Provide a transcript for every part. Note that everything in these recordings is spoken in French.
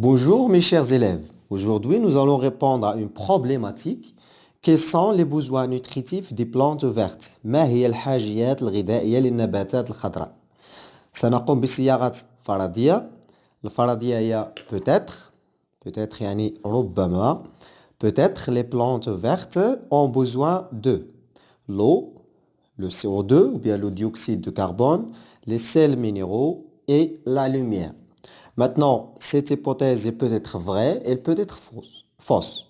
Bonjour mes chers élèves. Aujourd'hui, nous allons répondre à une problématique. Quels sont les besoins nutritifs des plantes vertes؟ ما هي الحاجيات الغذائية للنباتات الخضراء؟ سنقوم بصياغة فرضية. الفرضية هي peut-être يعني ربما. Peut-être les plantes vertes ont besoin de l'eau, le CO2 ou bien le dioxyde de carbone, les sels minéraux et la lumière. Maintenant, cette hypothèse peut être vraie, elle peut être fausse.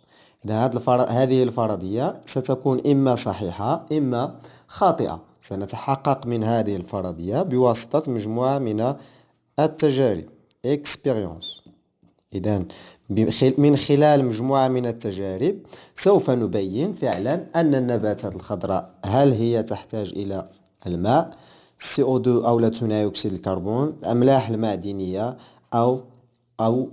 هذه الفرضية ستكون إما صحيحة إما خاطئة. سنتحقق من هذه الفرضية بواسطة مجموعة من التجارب experience. إذن من خلال مجموعة من التجارب سوف نبين فعلا أن النباتات الخضراء هل هي تحتاج إلى الماء CO2 أو لا ثاني أكسيد الكربون الأملاح المعدنية أو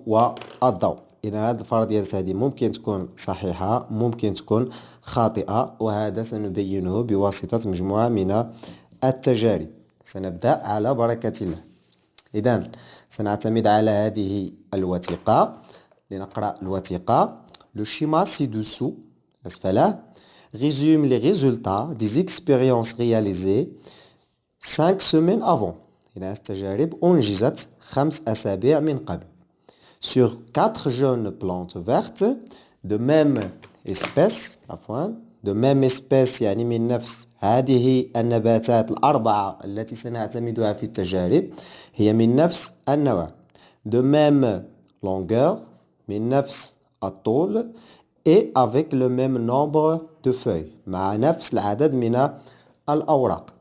والضوء. إذا هذه الفرضيات هذه ممكن تكون صحيحة ممكن تكون خاطئة وهذا سنبينه بواسطة مجموعة من التجارب. سنبدأ على بركة الله. إذن سنعتمد على هذه الوثيقة لنقرأ الوثيقة. Le schéma ci-dessous أسفله résume les résultats des expériences réalisées 5 semaines avant. إذا التجارب أنجزت 5 أسابيع من قبل. Sur 4 jeunes plantes vertes de même espèce يعني من نفس هذه النباتات الأربعة التي سنعتمدها في التجارب هي من نفس النوع de même longueur من نفس الطول et avec le même nombre de feuilles مع نفس العدد من الأوراق.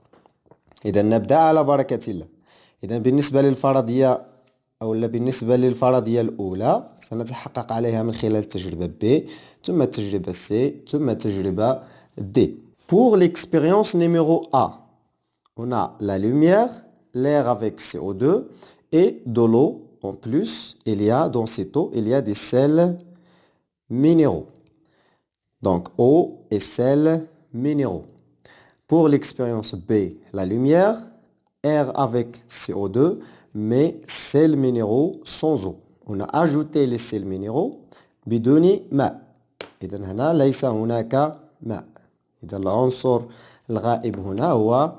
إذا نبدأ على بركة الله. إذا بالنسبة للفرضية الأولى سنتحقق عليها من خلال التجربة B ثم التجربة C ثم التجربة D. Pour l'expérience numéro A, on a la lumière, l'air avec CO2 et de l'eau. En plus, dans cette eau, il y a des sels minéraux. Donc, eau et sels minéraux. Pour l'expérience B, la lumière, air avec CO2, mais sels minéraux sans eau. On a ajouté les sels minéraux بدون ماء. إذن هنا ليس هناك ماء. إذن العنصر الغائب هنا هو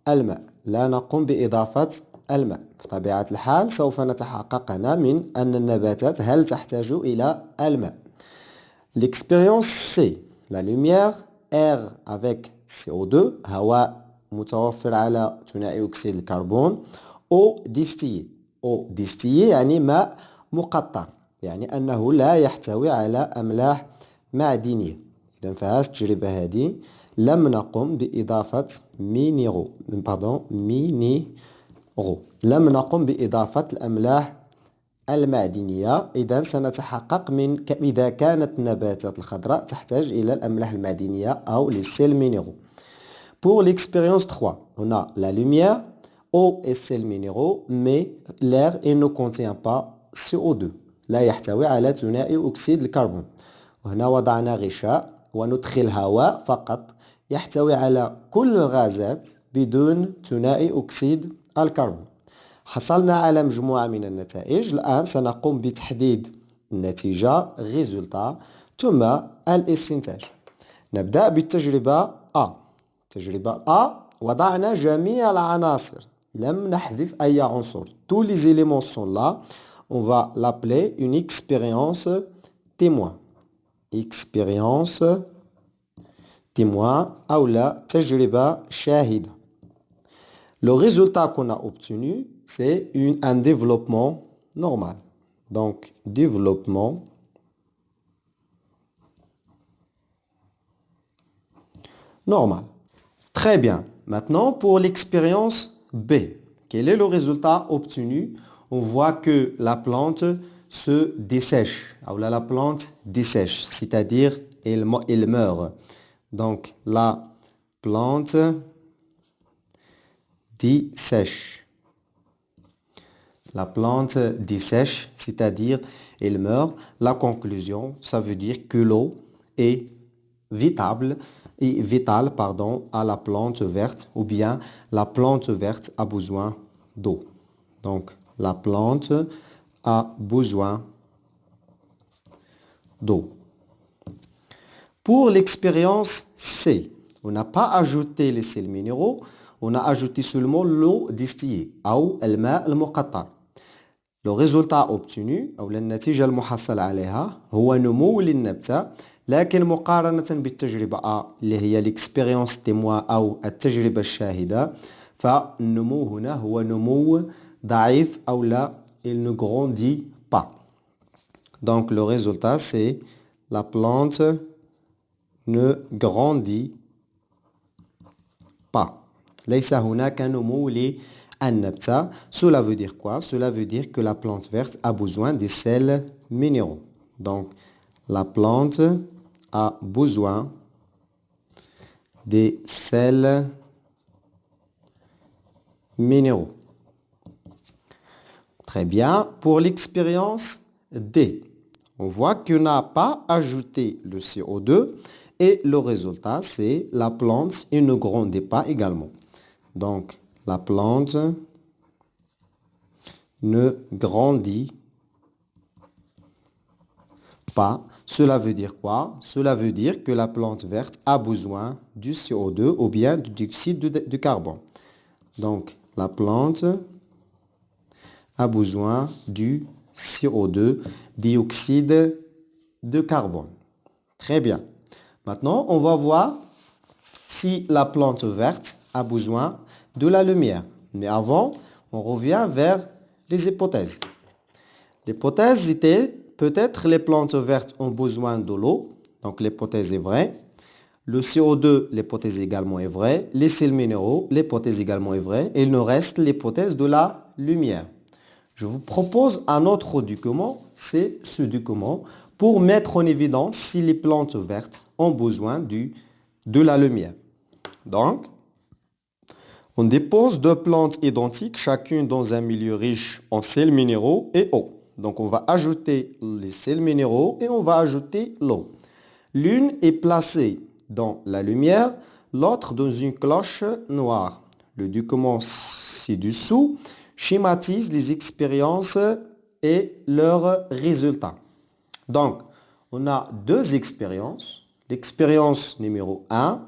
الماء. لا نقوم بإضافة الماء. بطبيعة الحال سوف نتحقق هنا من أن النباتات هل تحتاج إلى الماء. L'expérience C, la lumière, air avec CO2, هواء متوفر على ثاني أكسيد الكربون. eau distillée يعني ماء مقطر يعني أنه لا يحتوي على أملاح معدنية. إذن فهذه التجربة هذه لم نقم بإضافة لم نقم بإضافة الأملاح المعدنية. إذن سنتحقق من إذا كانت النباتات الخضراء تحتاج إلى الأملاح المعدنية أو les sels minéraux. Pour l'expérience 3, on a la lumière, eau et sels minéraux, mais l'air ne contient pas CO2. لا يحتوي على ثاني أكسيد الكربون. وهنا وضعنا غشاء وندخل هواء فقط يحتوي على كل الغازات بدون ثاني أكسيد الكربون. حصلنا على مجموعة من النتائج. الآن سنقوم بتحديد النتيجة résultat ثم الاستنتاج. نبدأ بالتجربة A. تجربة A وضعنا جميع العناصر لم نحذف أي عنصر. Tous les éléments sont là. On va l'appeler une expérience témoin. Expérience témoin أو لا تجربة شاهدة. Le résultat qu'on a obtenu, c'est un développement normal. Donc, développement normal. Très bien. Maintenant, pour l'expérience B, quel est le résultat obtenu? On voit que la plante se dessèche. La plante dessèche, c'est-à-dire elle meurt. Donc, la plante dessèche. La plante dessèche, c'est-à-dire elle meurt. La conclusion, ça veut dire que l'eau est vitale à la plante verte ou bien la plante verte a besoin d'eau. Donc, la plante a besoin d'eau. Pour l'expérience C, on n'a pas ajouté les sels minéraux, on a ajouté seulement l'eau distillée, أو الماء المقطر. Le résultat obtenu أو النتيجة المحصل عليها هو نمو للنبتة، لكن مقارنة بالتجربة اللي هي l'expérience témoin أو التجربة الشاهدة، فالنمو هنا هو نمو ضعيف أو لا، il ne grandit pas. Donc le résultat c'est la plante ne grandit pas. ليس هناك نمو للنبتة. Cela veut dire quoi? Cela veut dire que la plante verte a besoin des sels minéraux. Donc la plante a besoin des sels minéraux. Très bien. Pour l'expérience D, on voit qu'on n'a pas ajouté le CO2 et le résultat, c'est la plante ne grandit pas également. Donc, la plante ne grandit pas. Cela veut dire quoi? Cela veut dire que la plante verte a besoin du CO2 ou bien du dioxyde de carbone. Donc, la plante a besoin du CO2, dioxyde de carbone. Très bien. Maintenant, on va voir si la plante verte a besoin de la lumière. Mais avant, on revient vers les hypothèses. L'hypothèse était peut-être les plantes vertes ont besoin de l'eau. Donc l'hypothèse est vraie. Le CO2, l'hypothèse également est vraie. Les sels minéraux, l'hypothèse également est vraie. Et il nous reste l'hypothèse de la lumière. Je vous propose un autre document, c'est ce document, pour mettre en évidence si les plantes vertes ont besoin de la lumière. Donc, on dépose deux plantes identiques, chacune dans un milieu riche en sels minéraux et eau. Donc, on va ajouter les sels minéraux et on va ajouter l'eau. L'une est placée dans la lumière, l'autre dans une cloche noire. Le document ci-dessous schématise les expériences et leurs résultats. Donc, on a deux expériences. L'expérience numéro 1,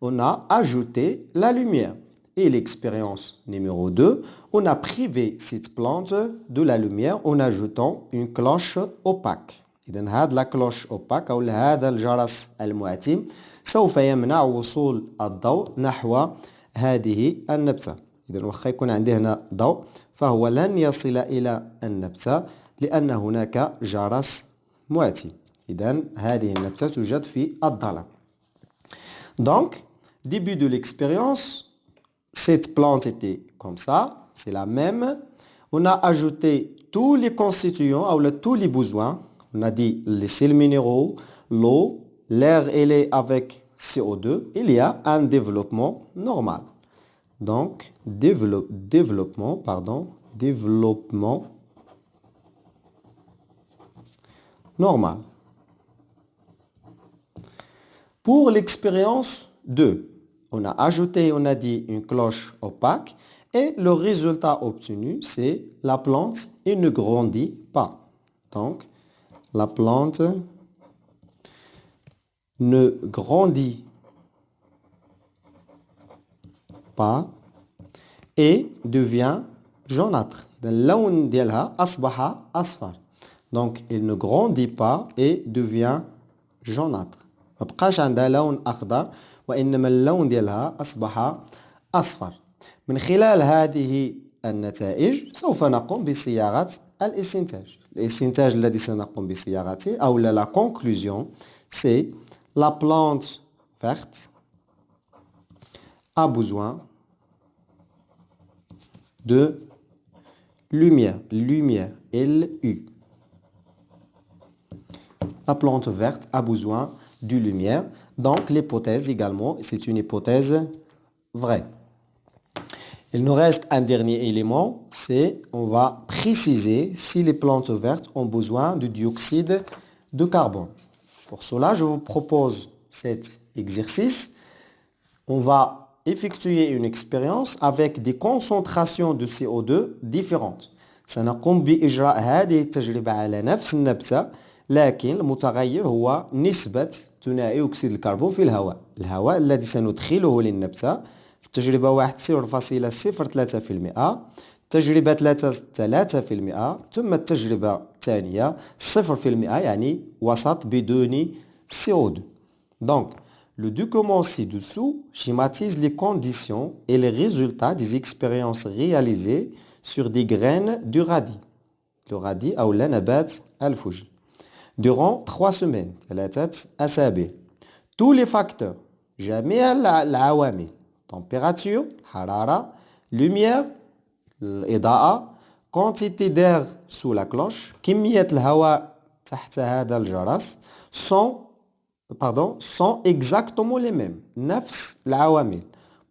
on a ajouté la lumière. Et l'expérience numéro 2, on a privé cette plante de la lumière en ajoutant une cloche opaque. إذن هذه la cloche opaque أو هذا الجرس المؤتم سوف يمنع وصول الضوء نحو هذه النبتة. إذن واخا يكون عندي هنا ضوء فهو لن يصل إلى النبتة لأن هناك جرس مؤتم. إذن هذه النبتة توجد في الظلام. Donc, début de l'expérience, cette plante était comme ça, c'est la même. On a ajouté tous les constituants, ou tous les besoins. On a dit les sels minéraux, l'eau, l'air ailé avec CO2. Il y a un développement normal. Donc, développement normal. Pour l'expérience 2, on a ajouté, on a dit une cloche opaque et le résultat obtenu, c'est la plante et ne grandit pas. Donc, la plante ne grandit pas et devient jaunâtre. اللون ديالها أصبح أصفر. Donc, il ne grandit pas et devient jaunâtre. ما بقاش عندها لون أخضر وإنما اللون ديالها أصبح أصفر. من خلال هذه النتائج سوف نقوم بصياغة الاستنتاج. الاستنتاج الذي سنقوم بصياغته أو la conclusion, c'est la plante verte a besoin de lumière, L-U. La plante verte a besoin de lumière. Donc l'hypothèse également, c'est une hypothèse vraie. Il nous reste un dernier élément, c'est on va préciser si les plantes vertes ont besoin de dioxyde de carbone. Pour cela, je vous propose cet exercice. On va effectuer une expérience avec des concentrations de CO2 différentes. سنقوم بإجراء هذه التجربة على نفس النبتة لكن المتغير هو نسبة ثنائي أكسيد الكربون في الهواء الذي سندخله للنبتة في التجربة 1 0.03%، التجربة 3%، ثم التجربة الثانية 0%، يعني وسط بدون CO2. Donc, le document ci-dessous schématise les conditions et les résultats des expériences réalisées sur des graines du radis. Le radis أو نبات الفجل. Durant 3 semaines, 3 أسابيع. Tous les facteurs, جميع العوامل، température، حرارة، lumière، الإضاءة، quantité d'air sous la cloche، كمية الهواء تحت هذا الجرس، sont exactement les mêmes. نفس العوامل.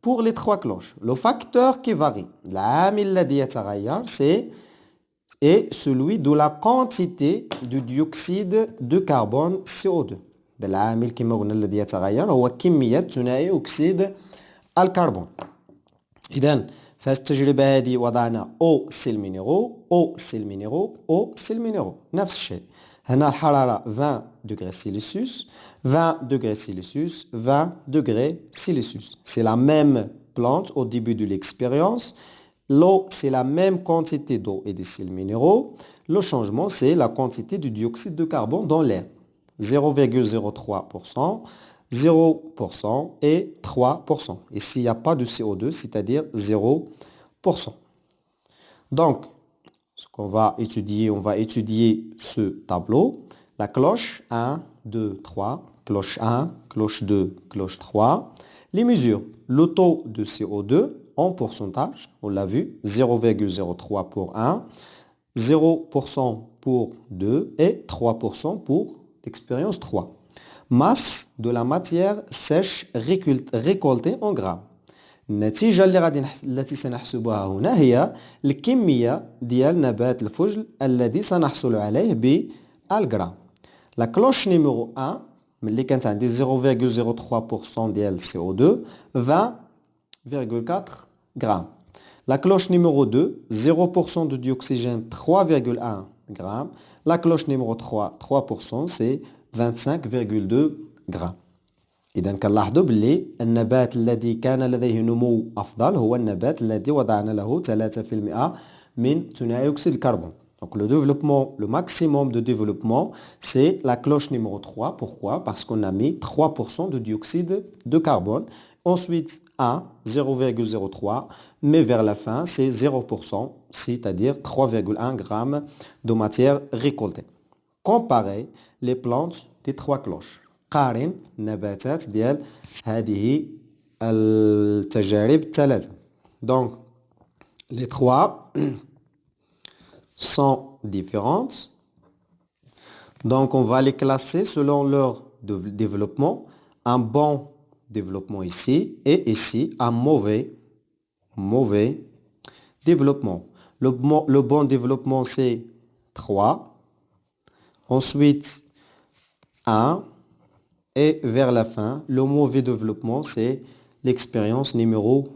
Pour les 3 cloches, le facteur qui varie, العامل الذي يتغير est celui de la quantité de dioxyde de carbone CO2. العامل كما قلنا الذي يتغير هو كمية ثنائي أكسيد الكربون. إذن في التجربة هذه وضعنا O سيل مينيرو، O سيل مينيرو، O سيل مينيرو، نفس الشيء. هنا الحرارة 20 degrés Celsius، 20 degrés Celsius، 20 degrés Celsius. C'est la même plante au début de l'expérience. L'eau, c'est la même quantité d'eau et de sels minéraux. Le changement, c'est la quantité de dioxyde de carbone dans l'air. 0,03%, 0% et 3%. Et s'il n'y a pas de CO2, c'est-à-dire 0%. Donc, ce qu'on va étudier, on va étudier ce tableau. La cloche 1, 2, 3, cloche 1, cloche 2, cloche 3. Les mesures, le taux de CO2 en pourcentage, on l'a vu, 0,03 pour 1, 0% pour 2 et 3% pour l'expérience 3. Masse de la matière sèche récoltée en grammes. النتيجة التي سنحسبها هنا هي الكمية ديال نبات الفجل الذي سنحصل عليه بالجرام. La cloche numéro 1 ملي كانت عندي 0,03% ديال CO2 20,4 grammes. La cloche numéro 2 0% de dioxygène 3,1 grammes. La cloche numéro 3 3% c'est 25,2 grammes. إذا كنلاحظوا باللي النبات الذي كان لديه نمو أفضل هو النبات الذي وضعنا له 3% من ثاني أكسيد الكربون. Donc le développement, le maximum de développement, c'est la cloche numéro 3. Pourquoi? Parce qu'on a mis 3% de dioxyde de carbone. Ensuite 1, 0,03, mais vers la fin c'est 0%, c'est-à-dire 3,1 grammes de matière récoltée. Comparez les plantes des 3 cloches. قارن نباتات ديال هذه التجارب الثلاثة. Donc les 3 sont différentes. Donc on va les classer selon leur développement. Un bon développement ici et ici un mauvais développement. Le bon développement c'est 3. Ensuite 1. Et vers la fin, le mauvais développement, c'est l'expérience numéro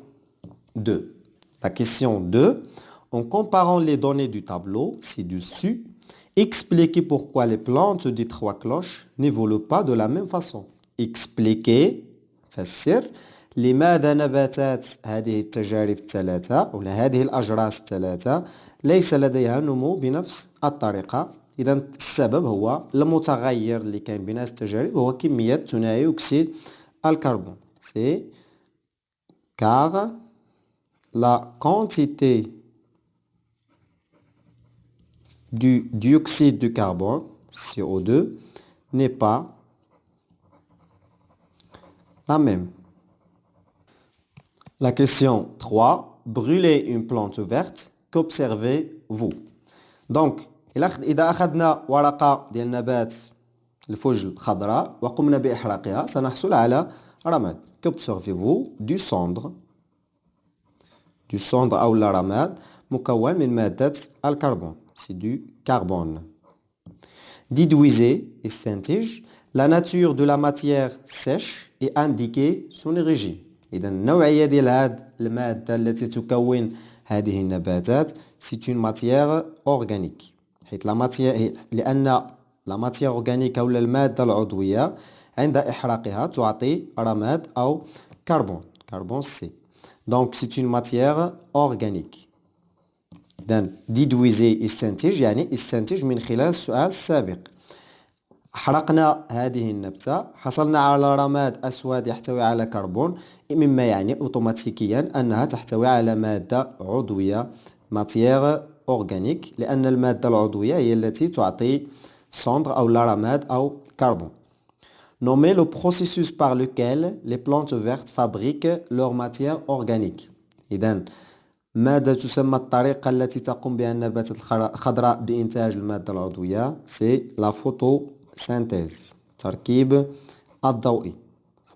2. La question 2, en comparant les données du tableau ci-dessus, expliquez pourquoi les plantes des 3 cloches n'évoluent pas de la même façon. Expliquez, فسر لماذا نباتات هذه التجارب الثلاثة أو هذه الأجراس الثلاثة ليس لديها نمو بنفس الطريقة. إذا السبب هو المتغير اللي كاين بين هذه التجارب هو كمية ثاني أكسيد الكربون. C'est car la quantité du dioxyde de carbone, CO2, n'est pas la même. La question 3. Brûler une plante verte, qu'observez-vous? Donc, إذا أخذنا ورقة ديال نبات الفجل خضراء وقمنا بإحراقها سنحصل على رماد. Qu'observez-vous? Du cendre أو الرماد مكون من مادة الكربون. C'est du carbone. Déduisez, استنتج la nature de la matière sèche et indiquez son origine. إذا النوعية ديال هذه المادة التي تكون هذه النباتات c'est une matière organique. حيث لا ماتيير لأن la matière organique أو المادة العضوية عند إحراقها تعطي رماد أو carbone C. Donc c'est une matière organique. إذن ديدويزي يستنتج يعني يستنتج من خلال السؤال السابق. حرقنا هذه النبتة حصلنا على رماد أسود يحتوي على كربون مما يعني أوتوماتيكيا أنها تحتوي على مادة عضوية matière organique لأن المادة العضوية هي التي تعطي cendre أو لا رماد أو كربون. Nommer le processus par lequel les plantes vertes fabriquent leur matière organique. إذن ماذا تسمى الطريقة التي تقوم بها النباتات الخضراء بإنتاج المادة العضوية؟ C'est la photosynthèse. تركيب الضوئي.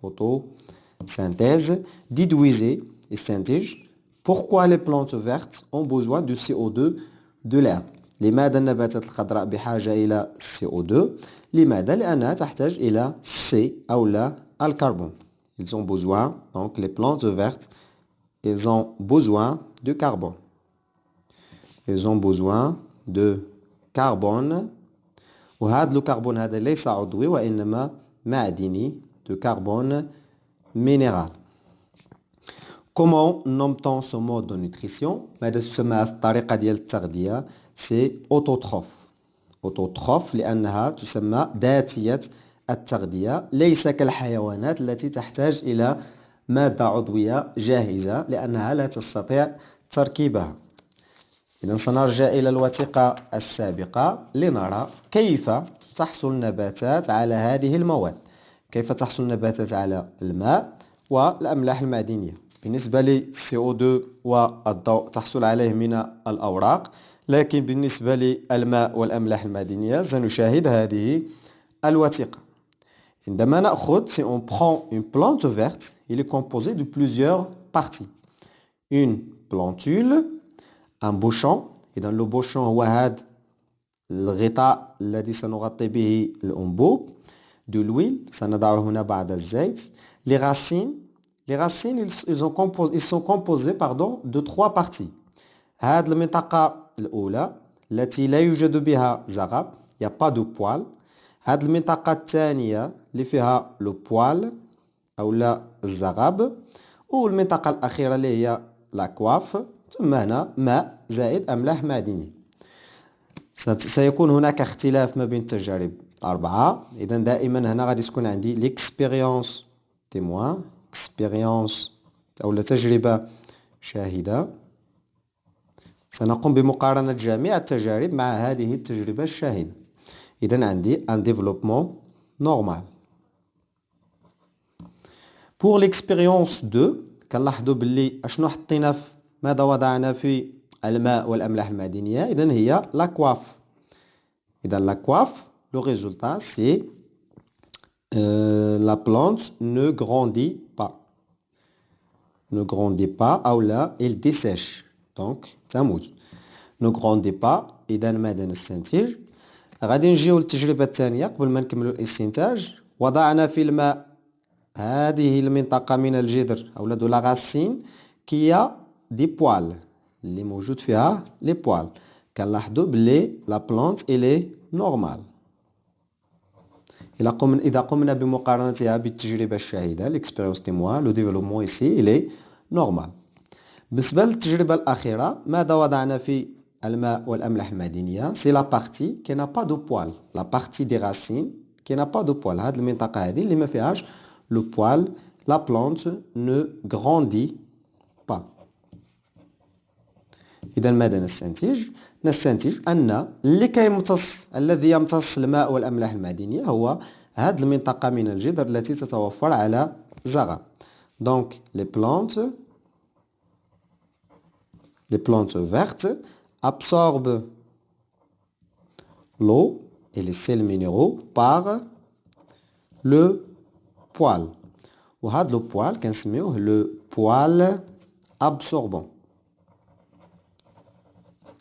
Photosynthèse. Déduisez, استنتج. Pourquoi les plantes vertes ont besoin du CO2 de l'air؟ لماذا النباتات الخضراء بحاجة إلى CO2؟ لماذا؟ لأنها تحتاج إلى C أو لا الكربون. Ils ont besoin, donc les plantes vertes, ils ont besoin de carbone. Ils ont besoin de carbone. وهذا الكربون هذا ليس عضوي وإنما معدني de carbone minéral. Comment nomme-t-on ce mode de nutrition؟ ماذا تسمى الطريقة ديال التغذية؟ C'est autotrophe. autotrophe لأنها تسمى ذاتية التغذية ليس كالحيوانات التي تحتاج إلى مادة عضوية جاهزة لأنها لا تستطيع تركيبها. إذن سنرجع إلى الوثيقة السابقة لنرى كيف تحصل النباتات على هذه المواد. كيف تحصل النباتات على الماء والأملاح المعدنية. بالنسبة للCO2 والضوء تحصل عليه من الأوراق، لكن بالنسبة للماء والأملاح المعدنية سنشاهد هذه الوثيقة. عندما نأخذ si on prend une plante verte, il est composé de plusieurs parties. Une plantule, un bouchon. إذن le bouchon هو هذا الغطاء الذي سنغطي به الأنبوب. De l'huile, سنضع هنا بعض الزيت. Les racines, ils sont composés de trois parties. هذه المنطقة الأولى التي لا يوجد بها زغب, il n'y a pas de poil. هذه المنطقة الثانية اللي فيها لو بوال أو لا الزغب. والمنطقة الأخيرة اللي هي لاكواف. ثم هنا ماء زائد أملاح معدني. سيكون هناك اختلاف ما بين التجارب الأربعة. إذن دائما هنا غادي تكون عندي l'expérience témoin, expérience أو تجربة شاهدة. سنقوم بمقارنة جميع التجارب مع هذه التجربة الشاهدة. إذن عندي un développement normal. Pour l'expérience 2 كنلاحظوا باللي اشنو حطينا في ماذا وضعنا في الماء والأملاح المعدنية. إذن هي لاكواف. إذن لاكواف le résultat c'est la plante ne grandit pas. Ne grandit pas أو لا elle dessèche. donc تموت. ne grandit pas. إذن ماذا نستنتج؟ غادي نجيو للتجربة الثانية قبل ما نكملوا الاستنتاج. وضعنا في الماء هذه المنطقة من الجذر أو دو لا غاسين كي دي بوال اللي موجود فيها لي بوال. كنلاحظوا بلي لا بلانت إلي نورمال. إذا قمنا بمقارنتها بالتجربة الشاهدة l'expérience témoin le développement ici il est normal. بالنسبة للتجربة الأخيرة ماذا وضعنا في الماء والأملاح المعدنية؟ c'est la partie qui n'a pas de poil. la partie des racines qui n'a pas de poil. هذه المنطقة هذه اللي ما فيهاش le poil. la plante ne grandit pas. إذا ماذا نستنتج؟ نستنتج أن الذي يمتص الماء والأملاح المعدنية هو هذه المنطقة من الجذر التي تتوفر على زغب. donc les plantes vertes absorbent l'eau et les sels minéraux par le poil. وهذا لو بوال كنسميوه لو بوال absorbant.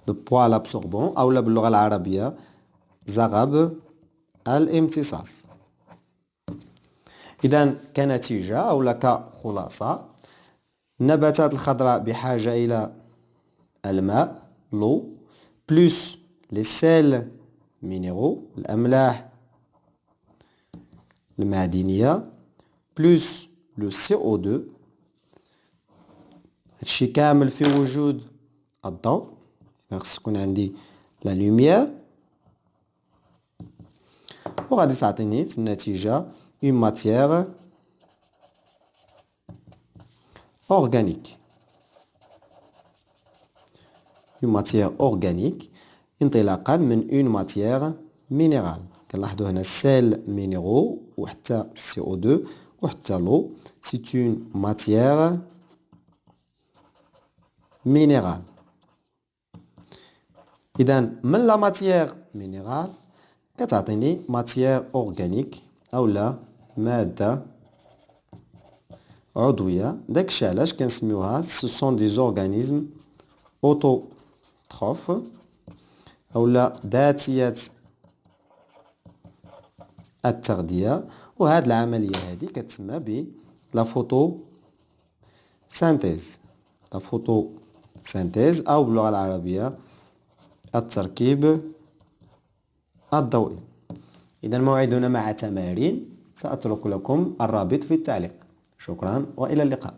le poil absorbant أو باللغة العربية زغب الامتصاص. إذن كنتيجة أو كخلاصة النباتات الخضراء بحاجة إلى الماء l'eau plus les sels minéraux الأملاح المعدنية بلس لو CO2 هادشي كامل في وجود الضوء خص تكون عندي لا لوميير وغادي تعطيني في النتيجة اون ماتيير اورغانيك اون ماتيير اورغانيك انطلاقا من اون ماتيير مينيرال. كنلاحظوا هنا السيل مينيرو وحتى CO2 وحتى لو سي اون ماتيير مينيرال. إذا من لا ماتيير مينيرال كتعطيني ماتيير أورغانيك أولا مادة عضوية. داكشي علاش كنسميوها سو سون دي زورغانيزم أوتوتروف أولا ذاتية التغذية. وهاد العملية هادي كتسمى ب لا فوتو سانتيز. لا فوتو سانتيز أو باللغة العربية التركيب الضوئي. إذا موعدنا مع تمارين سأترك لكم الرابط في التعليق. شكرا وإلى اللقاء.